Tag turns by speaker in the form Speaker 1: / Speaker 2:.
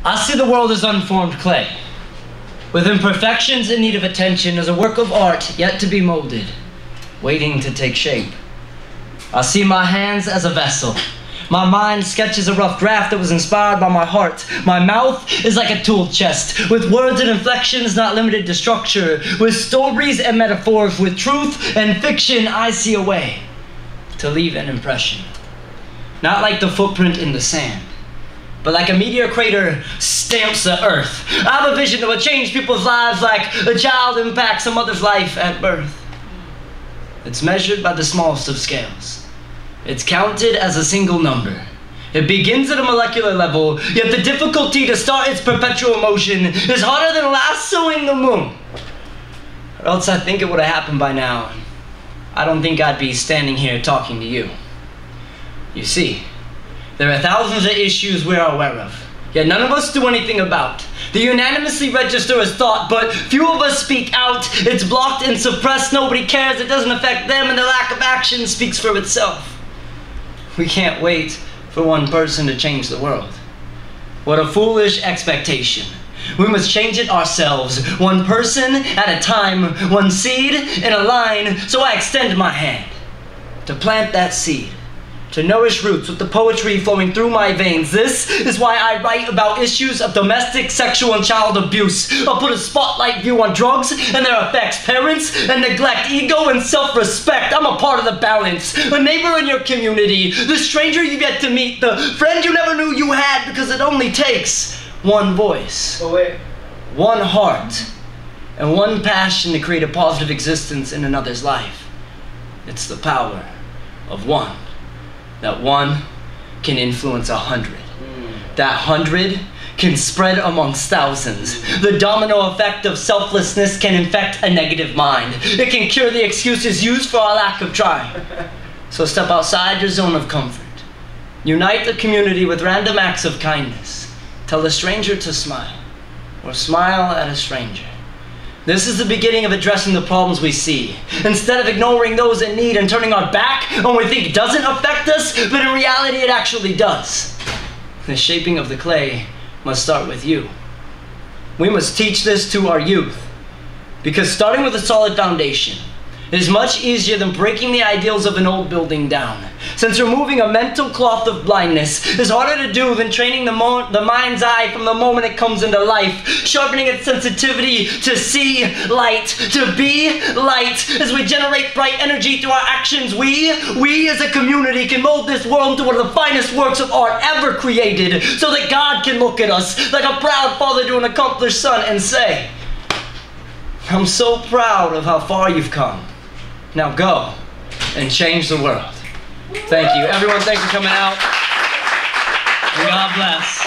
Speaker 1: I see the world as unformed clay, with imperfections in need of attention, as a work of art yet to be molded, waiting to take shape. I see my hands as a vessel. My mind sketches a rough draft that was inspired by my heart. My mouth is like a tool chest, with words and inflections not limited to structure, with stories and metaphors, with truth and fiction. I see a way to leave an impression. Not like the footprint in the sand, but like a meteor crater stamps the earth. I have a vision that will change people's lives like a child impacts a mother's life at birth. It's measured by the smallest of scales. It's counted as a single number. It begins at a molecular level, yet the difficulty to start its perpetual motion is harder than lassoing the moon. Or else I think it would have happened by now. I don't think I'd be standing here talking to you. You see, there are thousands of issues we're aware of, yet none of us do anything about. They unanimously register as thought, but few of us speak out. It's blocked and suppressed. Nobody cares. It doesn't affect them, and the lack of action speaks for itself. We can't wait for one person to change the world. What a foolish expectation. We must change it ourselves, one person at a time, one seed in a line. So I extend my hand to plant that seed, to nourish roots with the poetry flowing through my veins. This is why I write about issues of domestic, sexual, and child abuse. I'll put a spotlight view on drugs and their effects, parents and neglect, ego and self-respect. I'm a part of the balance, a neighbor in your community, the stranger you've yet to meet, the friend you never knew you had, because it only takes one voice, one heart, and one passion to create a positive existence in another's life. It's the power of one. That one can influence 100. That 100 can spread amongst thousands. The domino effect of selflessness can infect a negative mind. It can cure the excuses used for our lack of trying. So step outside your zone of comfort. Unite the community with random acts of kindness. Tell a stranger to smile, or smile at a stranger. This is the beginning of addressing the problems we see, instead of ignoring those in need and turning our back on what we think doesn't affect us, but in reality it actually does. The shaping of the clay must start with you. We must teach this to our youth, because starting with a solid foundation is much easier than breaking the ideals of an old building down, since removing a mental cloth of blindness is harder to do than training the mind's eye from the moment it comes into life, sharpening its sensitivity to see light, to be light. As we generate bright energy through our actions, we as a community can mold this world into one of the finest works of art ever created, so that God can look at us like a proud father to an accomplished son and say, "I'm so proud of how far you've come. Now go and change the world." Thank you. Everyone, thanks for coming out. And God bless.